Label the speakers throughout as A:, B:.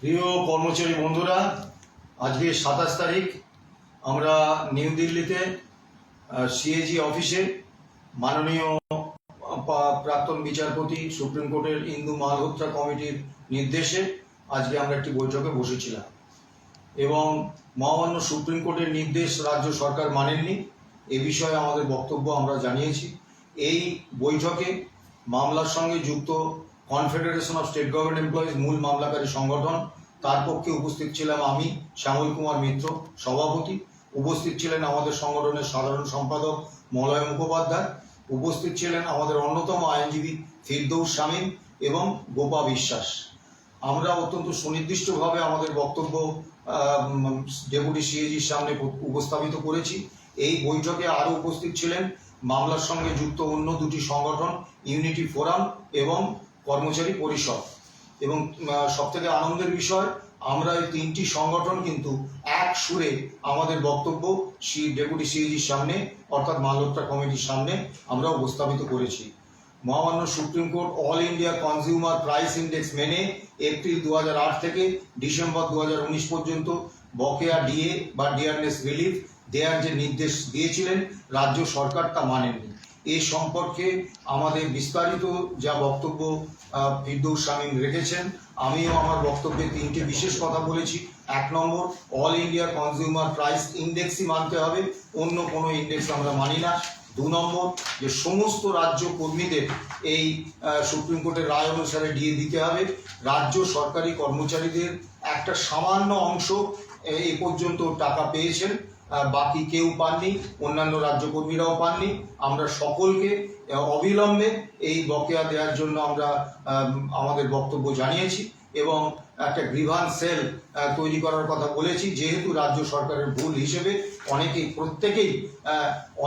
A: প্রিয় কর্মচারী বন্ধুরা, আজকে 27 তারিখ আমরা নিউ দিল্লিতে সিএজি অফিসে মাননীয় প্রাক্তন বিচারপতি সুপ্রিম কোর্টের ইন্দু মালহোত্রা কমিটির নির্দেশে আজকে আমরা একটি বৈঠকে বসেছিলাম এবং মহামান্য সুপ্রিম কোর্টের নির্দেশ রাজ্য সরকার মানেননি। এ বিষয়ে আমাদের বক্তব্য আমরা জানিয়েছি। এই বৈঠকে মামলার সঙ্গে যুক্ত confederation of state government employees মূল মামলাকারী সংগঠন, তার পক্ষে উপস্থিত ছিলাম আমি শ্যামল কুমার মিত্র সভাপতি, উপস্থিত ছিলেন আমাদের সংগঠনের সাধারণ সম্পাদক মলয় মুখোপাধ্যায়, উপস্থিত ছিলেন আমাদের অন্যতম আইনজীবী ফিরদৌস শামীম এবং গোপা বিশ্বাস। আমরা অত্যন্ত সুনির্দিষ্টভাবে আমাদের বক্তব্য ডেপুটি সিএজির সামনে উপস্থাপিত করেছি। এই বৈঠকে আরও উপস্থিত ছিলেন মামলার সঙ্গে যুক্ত অন্য দুটি সংগঠন, ইউনিটি ফোরাম এবং কর্মচারী পরিষদ। এবং সবথেকে আনন্দের বিষয়, আমরা এই তিনটি সংগঠন কিন্তু এক সুরে আমাদের বক্তব্য ডেপুটি সিএজির সামনে অর্থাৎ মালহোত্রা কমিটির সামনে আমরা উপস্থাপিত করেছি। মহামান্য supreme court all India consumer price index মেনে এপ্রিল 2008 থেকে ডিসেম্বর 2019 পর্যন্ত বকেয়া ডিএ বা ডিয়ারনেস রিলিফ দেওয়ার যে নির্দেশ দিয়েছিলেন, রাজ্য সরকার তা মানেননি। এই সম্পর্কে আমাদের বিস্তারিত যা বক্তব্য ফিরদৌস শামীম রেখেছেন, আমিও আমার বক্তব্যে তিনটে বিশেষ কথা বলেছি। 1 নম্বর, অল ইন্ডিয়া কনজিউমার প্রাইস ইন্ডেক্সই মানতে হবে, অন্য কোনো ইন্ডেক্স আমরা মানি না। 2 নম্বর, যে সমস্ত রাজ্য কর্মীদের এই সুপ্রিম কোর্টের রায় অনুসারে ডিএ দিতে হবে। রাজ্য সরকারি কর্মচারীদের একটা সামান্য অংশ এ পর্যন্ত টাকা পেয়েছেন, বাকি কেউ পাননি, অন্যান্য রাজ্য কর্মীরাও পাননি। আমরা সকলকে অবিলম্বে এই বকেয়া দেওয়ার জন্য আমরা আমাদের বক্তব্য জানিয়েছি এবং একটা গ্রিভান্স সেল তৈরি করার কথা বলেছি। যেহেতু রাজ্য সরকারের ভুল হিসেবে প্রত্যেকেই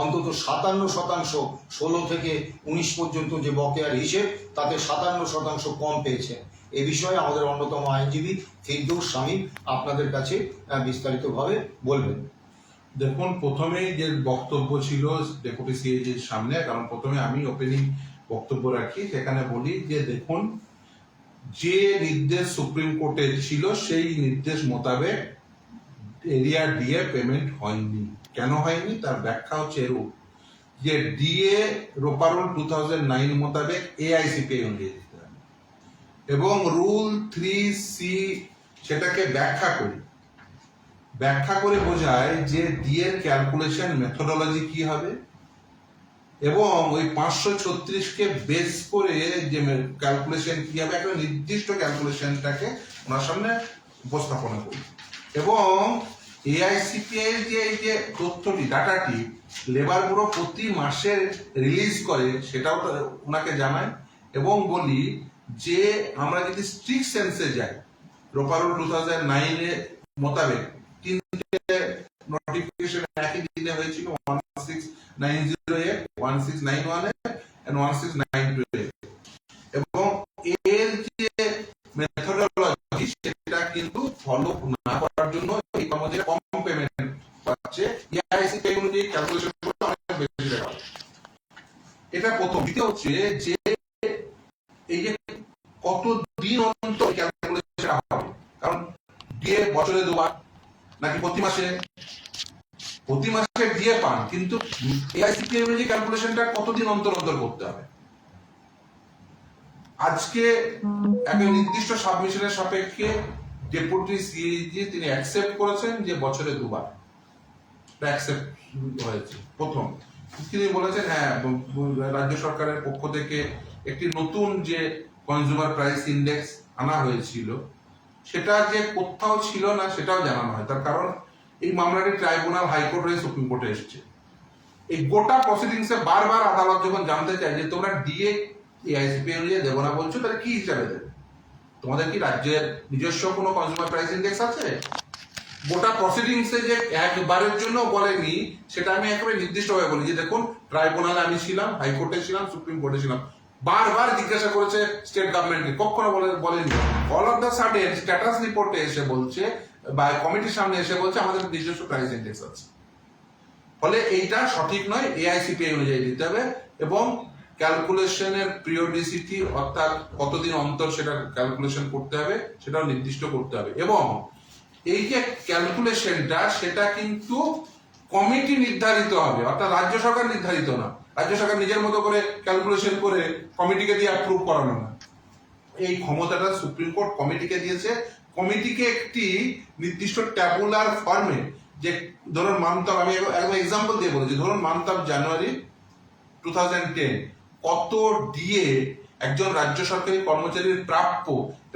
A: অন্তত 57% 16 থেকে 19 পর্যন্ত যে বকেয়ার হিসেব, তাতে 57% কম পেয়েছে। এ বিষয়ে আমাদের অন্যতম আইনজীবী ফিরদৌস শামীম আপনাদের কাছে বিস্তারিতভাবে বলবেন।
B: দেখুন, প্রথমেই যে বক্তব্য ছিল ডেপুটি সিএজির সামনে, কারণ প্রথমে আমি ওপেনিং বক্তব্য রাখি, সেখানে বলি যে দেখুন, যে নির্দেশ সুপ্রিম কোর্টের ছিল সেই নির্দেশ মোতাবেক এরিয়া ডিএ পেমেন্ট হয়নি। কেন হয়নি তার ব্যাখ্যা হচ্ছে এরূপ যে ডিএ রোপারুল 2009 মোতাবেক এআইসিপিআই অনুযায়ী দিতে হবে এবং রুল 3C সেটাকে ব্যাখ্যা করে বোঝায় যে ডিএ এর ক্যালকুলেশন মেথোডোলজি কি হবে এবং ওই 536-কে বেস করে যে ক্যালকুলেশন কি হবে, একটা নির্দিষ্ট ক্যালকুলেশনটাকে ওনার সামনে উপস্থাপনা করি এবং এআইসিপিআই যে এই যে তথ্যটি, ডাটাটি লেবার ব্যুরো প্রতি মাসে রিলিজ করে, সেটাও ওনাকে জানাই এবং বলি যে আমরা যদি স্ট্রিক্ট সেন্সে যাই, রোপারুল 2009 মোতাবেক 3টে নোটিফিকেশন একই দিনে হয়েছিল, 1690A, 1691A and 1692A, এবং এর যে মেথোডোলজি সেটা কিন্তু ফলো না করার জন্য এই কর্মচারী কম পেমেন্ট পাচ্ছে। এআইসিপিআই অনুযায়ী ক্যালকুলেশন করতে অনেক বেশি টাকা। এটা প্রথম। দ্বিতীয় হচ্ছে যে এই যে কত দিন অন্তর ক্যালকুলেশন হবে, কারণ ডিএ বছরে 2 বার নাকি প্রতি মাসে ডিএ পান, কিন্তু এআইসিপিআই অনুযায়ী ক্যালকুলেশনটা কতদিন অন্তর অন্তর করতে হবে। আজকে একটা নির্দিষ্ট সাবমিশনের সাপেক্ষে ডেপুটি সিএজি তিনি অ্যাকসেপ্ট করেছেন যে বছরে 2 বার অ্যাকসেপ্ট হয়েছে। প্রথম তিনি বলেছেন হ্যাঁ, রাজ্য সরকারের পক্ষ থেকে একটি নতুন যে কনজিউমার প্রাইস ইন্ডেক্স আনা হয়েছিল, সেটা যে কোথাও ছিল না সেটাও জানানো হয়। তার কারণ এই মামলাটি ট্রাইব্যুনাল, হাইকোর্ট হয়ে সুপ্রিম কোর্টে এসছে। এই গোটা প্রসিডিংসে বারবার আদালত যখন জানতে চায় যে তোমরা ডিএ এআইসিপিআই অনুযায়ী দেবো না বলছো, তাহলে কি হিসাবে দেবে? তোমাদের কি রাজ্যের নিজস্ব কোনো কনজিউমার প্রাইস ইন্ডেক্স আছে? গোটা প্রসিডিংসে যে একবারের জন্য বলেনি, সেটা আমি একেবারে নির্দিষ্টভাবে বলি যে দেখুন, ট্রাইব্যুনালে আমি ছিলাম, হাইকোর্টে ছিলাম, সুপ্রিম কোর্টে ছিলাম, বারবার জিজ্ঞাসা করেছে স্টেট গভর্নমেন্টকে, কখনো বলেনি। All of the sudden status রিপোর্টে এসে বলছে বা কমিটির সামনে এসে বলছে আমাদের নিজস্ব প্রাইস ইন্ডেক্স আছে। ফলে এইটা সঠিক নয়, এআইসিপিআই অনুযায়ী দিতে হবে এবং ক্যালকুলেশনের পিরিয়ডিসিটি অর্থাৎ কতদিন অন্তর সেটা ক্যালকুলেশন করতে হবে সেটাও নির্দিষ্ট করতে হবে। এবং এই যে ক্যালকুলেশনটা সেটা কিন্তু কমিটি নির্ধারিত হবে, অর্থাৎ রাজ্য সরকার নির্ধারিত না। রাজ্য সরকার নিজের মতো করে ক্যালকুলেশন করে কমিটিকে দিয়ে অ্যাপ্রুভ করানো না, এই ক্ষমতাটা সুপ্রিম কোর্ট কমিটিকে দিয়েছে। কমিটিকে একটি নির্দিষ্ট ট্যাবুলার ফর্মে, যে ধরুন মান্থ অফ, আমি একদম এক্সাম্পল দিয়ে বলেছি, ধরুন মান্থ অফ জানুয়ারি 2010 কত ডিএ একজন রাজ্য সরকারি কর্মচারীর প্রাপ্য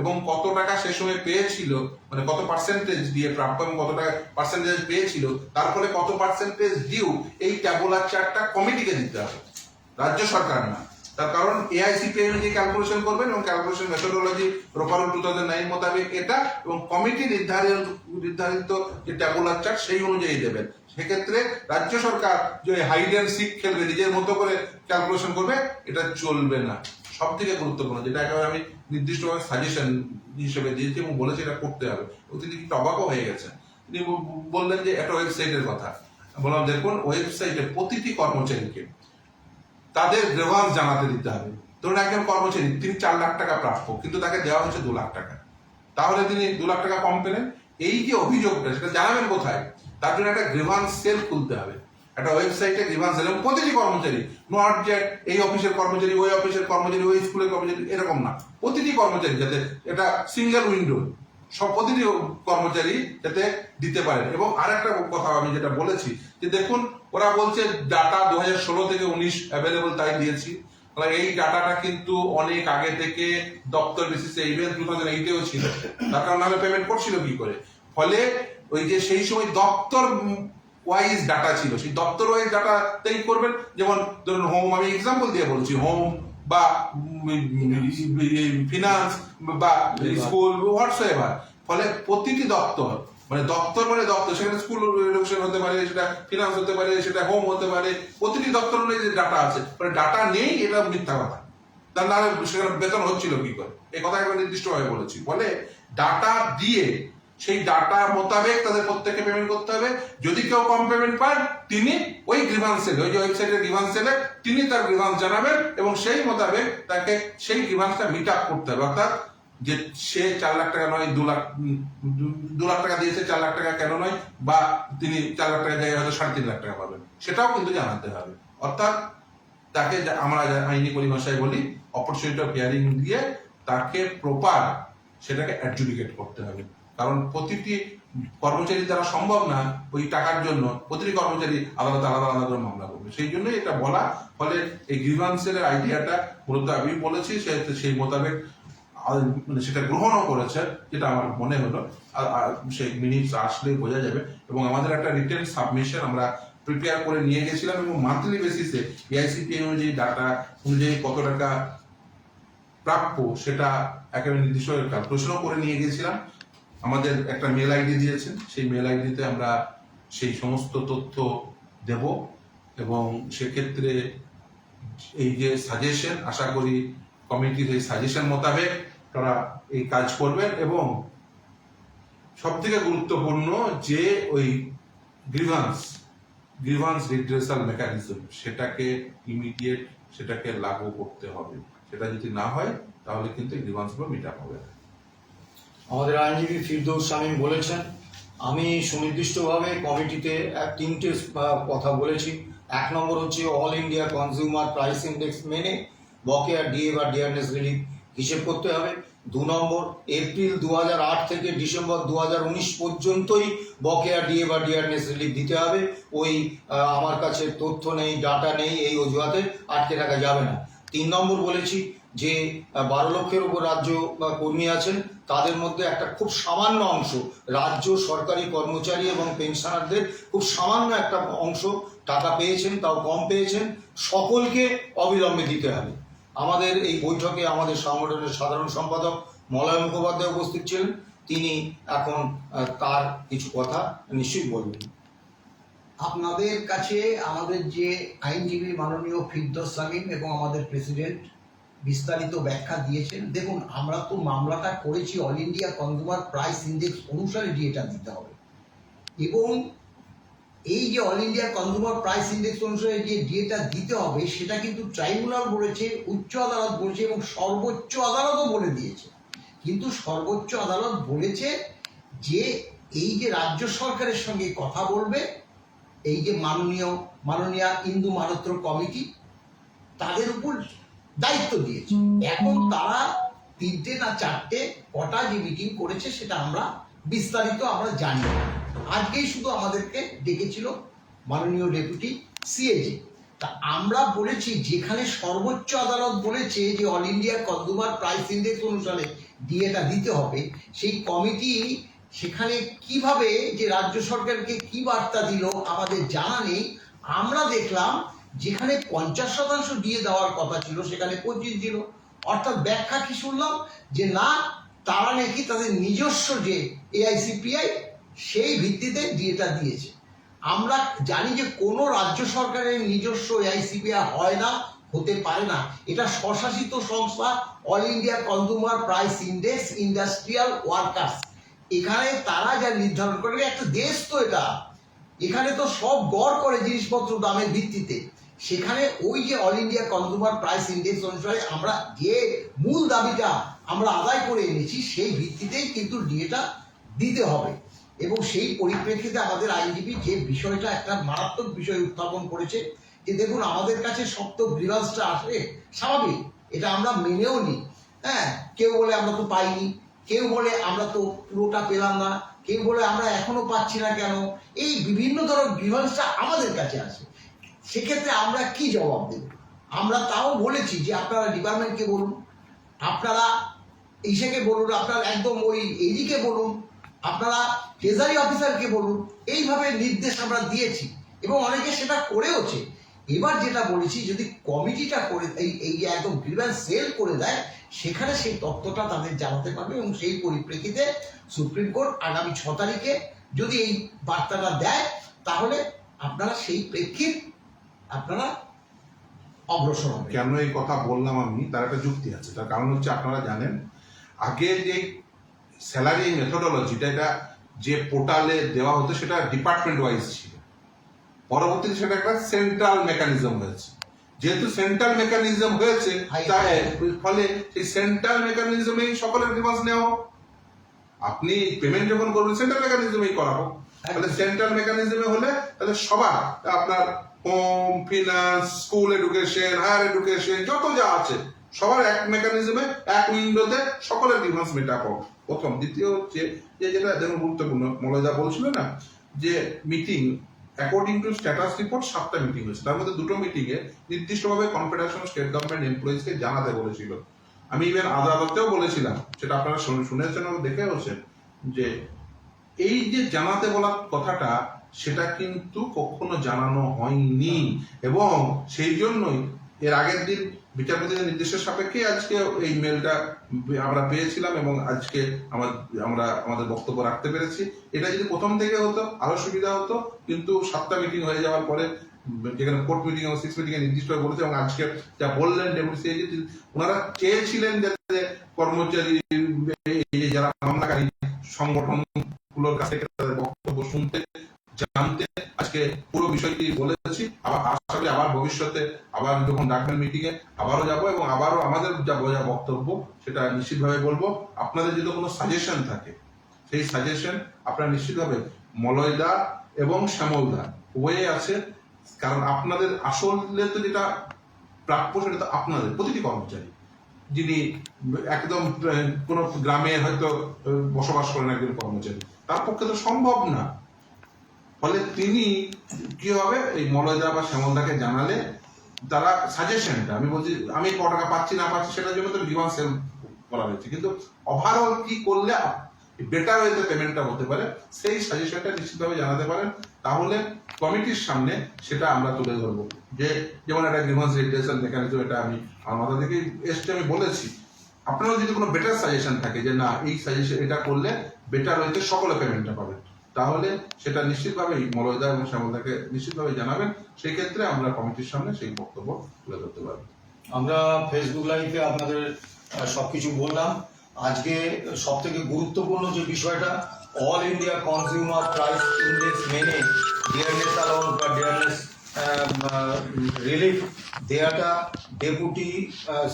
B: এবং কত টাকা সে সময় পেয়েছিল, মানে কত পার্সেন্টেজ দিয়ে প্রাপ্য এবং কত টাকা পার্সেন্টেজ পেয়েছিল, তারপরে কত পার্সেন্টেজ ডিউ, এই ট্যাবুলার চার্টটা কমিটিকে দিতে হবে, রাজ্য সরকার না। তার কারণ এআইসিপিআই অনুযায়ী ক্যালকুলেশন করবেন এবং ক্যালকুলেশন মেথোডোলজি রোপারো 2009 মোতাবেক এটা, এবং কমিটি নির্ধারিত যে ট্যাবুলার চার্ট সেই অনুযায়ী দেবেন। সেক্ষেত্রে রাজ্য সরকার যে হাইড অ্যান্ড সিক খেলবে, নিজের মতো করে ক্যালকুলেশন করবে, এটা চলবে না। সব থেকে গুরুত্বপূর্ণ যেটা একেবারে আমি নির্দিষ্টভাবে সাজেশন হিসেবে দিয়েছি এবং বলেছি এটা করতে হবে, তিনি একটু অবাকও হয়ে গেছেন। তিনি বললেন যে একটা ওয়েবসাইটের কথা, বললাম দেখুন ওয়েবসাইটে প্রতিটি কর্মচারীকে তাদের গ্রেভান্স জানাতে দিতে হবে। ধরুন একজন কর্মচারী তিনি 4 লাখ টাকা প্রাপ্য, কিন্তু তাকে দেওয়া হচ্ছে 2 লাখ টাকা, তাহলে তিনি 2 লাখ টাকা কম পেলেন। এই যে অভিযোগটা সেটা জানাবেন কোথায়? তার জন্য একটা গ্রিভান্স সেল খুলতে হবে, একটা ওয়েবসাইটে গ্রিভান্স সেল, এবং প্রতিটি কর্মচারী, নট যে এই অফিসের কর্মচারী, ওই অফিসের কর্মচারী, ওই স্কুলের কর্মচারী, এরকম না, প্রতিটি কর্মচারী যাতে এটা সিঙ্গেল উইন্ডো, সব প্রতিটি কর্মচারী যাতে দিতে পারেন। এবং আরেকটা কথা আমি যেটা বলেছি যে দেখুন ওরা বলছে ডাটা 2016 থেকে 19 অ্যাভেলেবল তাই দিয়েছি, এই ডাটাটা কিন্তু অনেক আগে থেকে দপ্তর বেসিসে, ইভেন 2008-এও ছিল, তার কারণ নাহলে পেমেন্ট করছিল কি করে? ফলে ওই যে সেই সময় দপ্তর ওয়াইজ ডাটা ছিল, সেই দপ্তর ওয়াইজ ডাটাতেই করবেন। যেমন ধরুন হোম, আমি এক্সাম্পল দিয়ে বলছি, হোম বা ফিনান্স বা স্কুল হোয়াটসএভার, ফলে প্রতিটি দপ্তর, মানে দপ্তর সেখানে স্কুল এডুকেশন হতে পারে, সেটা ফিনান্স হতে পারে, সেটা হোম হতে পারে, প্রতিটি দপ্তর অনুযায়ী যে ডাটা আছে, মানে ডাটা নেই এটা মিথ্যা কথা, তার না সেখানে বেতন হচ্ছিল কি করে, এই কথা একবার নির্দিষ্টভাবে বলেছি। ফলে ডাটা দিয়ে সেই ডাটা মোতাবেক তাদের প্রত্যেককে পেমেন্ট করতে হবে। যদি কেউ কম পেমেন্ট পান তিনি ওই গ্রিভান্স সেলে, ওই যে ওয়েবসাইটের গ্রিভান্স সেলে তিনি তার গ্রিভান্স জানাবেন এবং সেই মোতাবেক তাকে সেই গ্রিভান্সটা মিট আপ করতে হবে। অর্থাৎ যে সে 4 লাখ টাকা নয় 2 লাখ টাকা দিয়েছে, 4 লাখ টাকা কেন নয়, বা তিনি 4 লাখ টাকা জায়গায় হয়তো 3.5 লাখ টাকা পাবেন, সেটাও কিন্তু জানাতে হবে। অর্থাৎ তাকে আমরা আইনি পরিভাষায় বলি অপরচুনিটি অফ হিয়ারিং দিয়ে তাকে প্রপার সেটাকে অ্যাডজুডিকেট করতে হবে। কারণ প্রতিটি কর্মচারী দ্বারা সম্ভব না ওই টাকার জন্য প্রতিটি কর্মচারী আলাদা আলাদা করে মামলা করবে, সেই জন্যই এটা বলা। ফলে এই গ্রিভান্সের আইডিয়াটা মূলত আমি বলেছি, সেই মোতাবেক মানে সেটা গ্রহণও করেছে, যেটা আমার মনে হলো। সেই মিনিটস আসলে বোঝা যাবে। এবং আমাদের একটা রিটেন সাবমিশন আমরা প্রিপেয়ার করে নিয়ে গেছিলাম এবং মান্থলি বেসিসে এআইসিপিআই অনুযায়ী ডাটা অনুযায়ী কত টাকা প্রাপ্য সেটা একেবারে নির্দিষ্ট ক্যালকুলেশনও করে নিয়ে গেছিলাম। আমাদের একটা মেল আইডি দিয়েছেন, সেই মেল আইডিতে আমরা সেই সমস্ত তথ্য দেব এবং সেক্ষেত্রে এই যে সাজেশন, আশা করি কমিটির এই সাজেশন মোতাবেক তারা এই কাজ করবেন। এবং সব থেকে গুরুত্বপূর্ণ যে ওই গ্রিভান্স রিড্রেসাল মেকানিজম সেটাকে ইমিডিয়েট সেটাকে লাগু করতে হবে। সেটা যদি না হয় তাহলে কিন্তু গ্রিভান্সগুলো মিট আপ হবে না।
A: আমাদের আইনজীবী ফিরদৌস শামীম বলেছেন, আমি সুনির্দিষ্টভাবে কমিটিতে 3টে কথা বলেছি। 1 নম্বর হচ্ছে all India consumer price index মেনে বকেয়া ডিএ বা ডিআরনেস রিলিফ হিসেব করতে হবে। 2 নম্বর, এপ্রিল 2008 থেকে ডিসেম্বর 2019 পর্যন্তই বকেয়া ডিএ বা ডিআরনেস রিলিফ দিতে হবে। ওই আমার কাছে তথ্য নেই, ডাটা নেই, এই অজুহাতে আটকে রাখা যাবে না। 3 নম্বর বলেছি যে 12 লক্ষের উপর রাজ্য কর্মী আছেন, তাদের মধ্যে একটা খুব সামান্য অংশ রাজ্য সরকারি কর্মচারী এবং পেনশনারদের খুব সামান্য একটা অংশ টাকা পেয়েছেন, তাও কম পেয়েছেন, সকলকে অবিলম্বে দিতে হবে। আমাদের এই বৈঠকে আমাদের সংগঠনের সাধারণ সম্পাদক মলয় মুখোপাধ্যায় উপস্থিত ছিলেন, তিনি এখন তার কিছু কথা নিশ্চয়ই বলবেন।
C: আপনাদের কাছে আমাদের যে আইনজীবী মাননীয় ফিরদৌস শামীম এবং আমাদের প্রেসিডেন্ট বিস্তারিত ব্যাখ্যা দিয়েছেন। দেখুন, আমরা তো মামলাটা করেছি all India consumer price index অনুসারে ডিএটা দিতে হবে এবং এই যে all India consumer price index অনুসারে যে ডিএটা দিতে হবে সেটা কিন্তু ট্রাইব্যুনাল বলেছে, উচ্চ আদালত বলেছে এবং সর্বোচ্চ আদালতও বলে দিয়েছে। কিন্তু সর্বোচ্চ আদালত বলেছে যে এই যে রাজ্য সরকারের সঙ্গে কথা বলবে এই যে মাননীয়া ইন্দু মালহোত্রা কমিটি, তাদের উপর দায়িত্ব দিয়েছে। এখন তারা 3টে না 4টে কটা যে মিটিং করেছে সেটা আমরা বিস্তারিত আমরা জানি না। আজকেই শুধু আমাদেরকে ডেকেছিল মাননীয় ডেপুটি সিএজি। তা আমরা বলেছি যেখানে সর্বোচ্চ আদালত বলেছে যে all India consumer price index অনুসারে ডিএটা দিতে হবে, সেই কমিটি সেখানে কিভাবে যে রাজ্য সরকারকে কি বার্তা দিল আমাদের জানা নেই। আমরা দেখলাম যেখানে 50% দিয়ে দেওয়ার কথা ছিল সেখানে 25 দিল। অর্থাৎ ব্যাখ্যা কি শুনলাম যে না, তারা নাকি তাদের নিজস্ব যে এআইসিপিআই সেই ভিত্তিতে ডিএটা দিয়েছে। আমরা জানি যে কোনো রাজ্য সরকারের নিজস্ব এআইসিপিআই হয় না, হতে পারে না। এটা স্বশাসিত সংস্থা all India consumer price index industrial workers. এখানে তারা যা নির্ধারণ করে, একটা দেশ তো এটা, এখানে তো সব গড় করে জিনিসপত্র দামের ভিত্তিতে। সেখানে ওই যে all India consumer price index অনুসারে আমরা যে মূল দাবিটা আমরা আদায় করে এনেছি সেই ভিত্তিতেই কিন্তু ডিএটা দিতে হবে। এবং সেই পরিপ্রেক্ষিতে আমাদের আইনজীবী যে বিষয়টা একটা মারাত্মক বিষয় উত্থাপন করেছে যে দেখুন আমাদের কাছে সব তো গ্রিভান্সটা আসে, স্বাভাবিক, এটা আমরা মেনেও নিই। হ্যাঁ, কেউ বলে আমরা তো পাইনি, কেউ বলে আমরা তো পুরোটা পেলাম না, কেউ বলে আমরা এখনো পাচ্ছি না কেন। এই বিভিন্ন ধরনের গ্রিভান্সটা আমাদের কাছে আসে। সেক্ষেত্রে আমরা কি জবাব দেব? আমরা তাও বলেছি যে আপনারা ডিপার্টমেন্টকে বলুন, আপনারা ইসেকে বলুন, আপনারা একদম ওই এইদিকে বলুন, আপনারা ট্রেজারি অফিসারকে বলুন। এইভাবে নির্দেশ আমরা দিয়েছি এবং অনেকে সেটা করেওছে। এবার যেটা বলেছি যদি কমিটিটা করে এই যে একদম গ্রিভেন্স সেল করে দেয় সেখানে সেই তথ্যটা তাদের জানাতে পারবে এবং সেই পরিপ্রেক্ষিতে সুপ্রিম কোর্ট আগামী 6 তারিখে যদি এই বার্তাটা দেয় তাহলে আপনারা সেই প্রেক্ষিত আপনারা অগ্রসর হবে।
B: কেন এই কথা বললাম আমি, তার একটা যুক্তি আছে। তার কারণ হচ্ছে আপনারা জানেন আগে যে স্যালারি মেথোডোলজিটা এটা যে পোর্টালে দেওয়া হতো সেটা ডিপার্টমেন্ট ওয়াইজ ছিল। পরবর্তীতে সেটা একটা সেন্ট্রাল মেকানিজম হয়েছে। যেহেতু সেন্ট্রাল মেকানিজম হয়েছে তাই ফলে সেই সেন্ট্রাল মেকানিজমেই সকলের গ্রিভান্স নেওয়া হোক। আপনি পেমেন্ট যখন করবেন সেন্ট্রাল মেকানিজমেই করা হোক। তাহলে সেন্ট্রাল মেকানিজমে হলে তাহলে সবার আপনার home, finance, school education, higher education যত যা আছে সবার এক মেকানিজমে এক উইন্ডোতে সকলের গ্রিভান্স মেটা হোক। প্রথম। দ্বিতীয় হচ্ছে যে যেটা যেমন গুরুত্বপূর্ণ মলয়দা বলছিল না যে meeting according to status report 7টা মিটিং হয়েছে, তার মধ্যে 2টো মিটিংয়ে নির্দিষ্টভাবে কনফেডারেশন স্টেট গভর্নমেন্ট এমপ্লয়িজকে জানাতে বলেছিল। আমি ইভেন আদালতেও বলেছিলাম, সেটা আপনারা শুনেছেন এবং দেখেওছেন, যে এই যে জানাতে বলার কথাটা সেটা কিন্তু কখনো জানানো হয়নি এবং সেই জন্যই এর আগের দিন বিচারপতিদের নির্দেশের সাপেক্ষে আজকে এই মেলটা আমরা পেয়েছিলাম এবং আজকে আমরা আমাদের বক্তব্য রাখতে পেরেছি। এটা যদি প্রথম থেকে হতো আরো সুবিধা হতো, কিন্তু 7টা মিটিং হয়ে যাওয়ার পরে যেখানে কোর্ট মিটিং এবং 6 মিটিং এ নির্দিষ্টভাবে বলেছে এবং আজকে যা বললেন ডেপুটি সিএজি, ওনারা চেয়েছিলেন যাতে কর্মচারী যারা মামলাকারী সংগঠনগুলোর কাছ থেকে তাদের বক্তব্য শুনতে জানতে, আজকে পুরো বিষয়টি বলেছি। আশা করি আবার ভবিষ্যতে আবার যখন ডাকবেন মিটিং এ আবারও যাবো এবং আবারও আমাদের যা বক্তব্য সেটা নিশ্চিতভাবে বলবো। আপনাদের যদি কোনো সাজেশন থাকে সেই সাজেশন আপনারা নিশ্চিতভাবে মলয়দা এবং শ্যামলদা উভয়ে আছে, কারণ আপনাদের আসলে তো যেটা প্রাপ্য সেটা তো আপনাদের প্রতিটি কর্মচারী যিনি একদম কোনো গ্রামে হয়তো বসবাস করেন একজন কর্মচারী, তার পক্ষে তো সম্ভব না। ফলে তিনি কি হবে এই মলয়দা বা শ্যামলদাকে জানালে তারা সাজেশনটা, আমি বলছি আমি ক টাকা পাচ্ছি না পাচ্ছি সেটার জন্য তো গ্রিভান্স সেল করা হয়েছে, কিন্তু ওভারঅল কি করলে বেটার ওয়েতে পেমেন্টটা হতে পারে সেই সাজেশনটা নিশ্চিতভাবে জানাতে পারেন, তাহলে কমিটির সামনে সেটা আমরা তুলে ধরবো। যে যেমন একটা গ্রিভান্স রিডাকশন মেকানিজম, এটা আমি আমার মাথা থেকে এসে আমি বলেছি, আপনারও যদি কোনো বেটার সাজেশন থাকে যে না এই সাজেশন এটা করলে বেটার ওয়েতে সকলে পেমেন্টটা পাবেন, তাহলে সেটা নিশ্চিতভাবে মলয়দা এবং শ্যামলদাকে নিশ্চিতভাবে জানাবেন। সেই ক্ষেত্রে আমরা কমিটির সামনে সেই বক্তব্য তুলে ধরতে পারবো।
A: আমরা ফেসবুক লাইভে আপনাদের সবকিছু বললাম। আজকে সব থেকে গুরুত্বপূর্ণ যে বিষয়টা, all India consumer price index মেনে ডিয়ারনেস অ্যালাউন্স বা ডিয়ারনেস রিলিফ দেওয়াটা ডেপুটি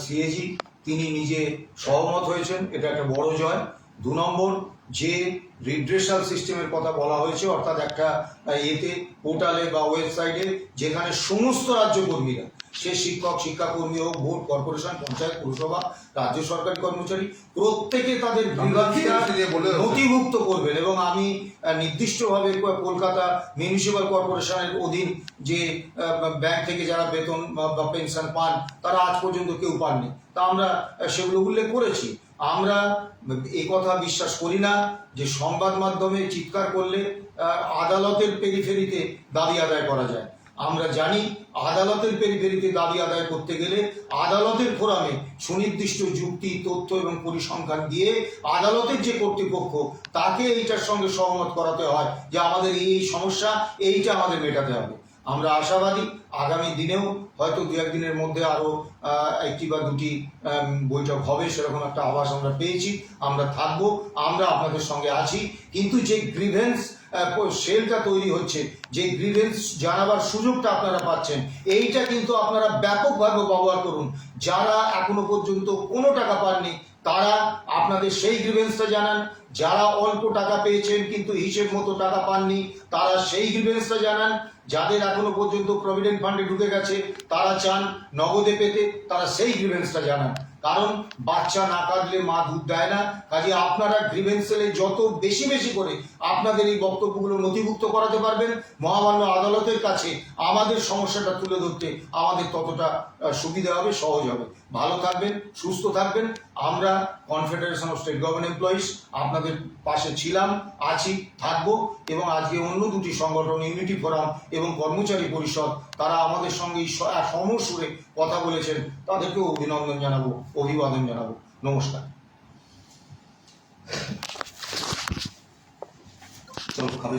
A: সিএজি তিনি নিজে সহমত হয়েছেন, এটা একটা বড় জয়। 2 নম্বর, যে রিড্রেসাল সিস্টেমের কথা বলা হয়েছে, অর্থাৎ একটা এতে পোর্টালে বা ওয়েবসাইটে যেখানে সমস্ত রাজ্য কর্মীরা, সে শিক্ষক, শিক্ষাকর্মী হোক, বোর্ড, কর্পোরেশন, পঞ্চায়েত, পুরসভা, রাজ্য সরকারি কর্মচারী, প্রত্যেকে তাদের নথিভুক্ত করবেন। এবং আমি নির্দিষ্টভাবে কলকাতা মিউনিসিপ্যাল কর্পোরেশনের অধীন যে ব্যাংক থেকে যারা বেতন বা পেনশন পান, তারা আজ পর্যন্ত কেউ পাননি, তা আমরা সেগুলো উল্লেখ করেছি। আমরা এই কথা বিশ্বাস করি না যে সংবাদ মাধ্যমে চিৎকার করলে আদালতের পেরিফেরিতে দাবি আদায় করা যায়। আমরা জানি আদালতের পেরিফেরিতে দাবি আদায় করতে গেলে আদালতের ফোরামে সুনির্দিষ্ট যুক্তি, তথ্য এবং পরিসংখ্যান দিয়ে আদালতের যে কর্তৃপক্ষ, তাকে এইটার সঙ্গে সহমত করাতে হয় যে আমাদের এই সমস্যা, এইটা আমাদের মেটাতে হবে। আমরা আশাবাদী আগামী দিনেও হয়তো 2-1 দিনের মধ্যে আরো 1টি বা 2টি বৈঠক হবে, সেরকম একটা আভাস আমরা পেয়েছি। আমরা থাকবো, আমরা আপনাদের সঙ্গে আছি। কিন্তু যে গ্রিভেন্স সেলটা তৈরি হচ্ছে, যে গ্রিভেন্স জানাবার সুযোগটা আপনারা পাচ্ছেন, এইটা কিন্তু আপনারা ব্যাপকভাবে ব্যবহার করুন। যারা এখনো পর্যন্ত কোনো টাকা পাননি, তারা আপনাদের সেই গ্রিভেন্সটা জানান। যারা অল্প টাকা পেয়েছেন কিন্তু হিসেব মতো টাকা পাননি, তারা সেই গ্রিভেন্সটা জানান। যাদের এখনো পর্যন্ত প্রভিডেন্ট ফান্ডে ঢুকে গেছে, তারা চান নগদে পেতে, তারা সেই গ্রিভেন্সটা জানান। কারণ বাচ্চা না কাঁদলে মা দুধ দেয় না। কাজে আপনারা গ্রিভেন্স সেলে যত বেশি বেশি করে আপনাদের এই বক্তব্যগুলো নথিভুক্ত করাতে পারবেন, মহামান্য আদালতের কাছে আমাদের সমস্যাটা তুলে ধরতে আমাদের ততটা সুবিধা হবে, সহজ হবে। ভালো থাকবেন, সুস্থ থাকবেন। আমরা confederation of state government employees আপনাদের পাশে ছিলাম, আছি, থাকবো। এবং আজকে অন্য 2টি সংগঠন, ইউনিটি ফোরাম এবং কর্মচারী পরিষদ, তারা আমাদের সঙ্গে সমসুরে কথা বলেছেন, তাদেরকেও অভিনন্দন জানাবো, অভিবাদন জানাবো। নমস্কার। চলো খাবে।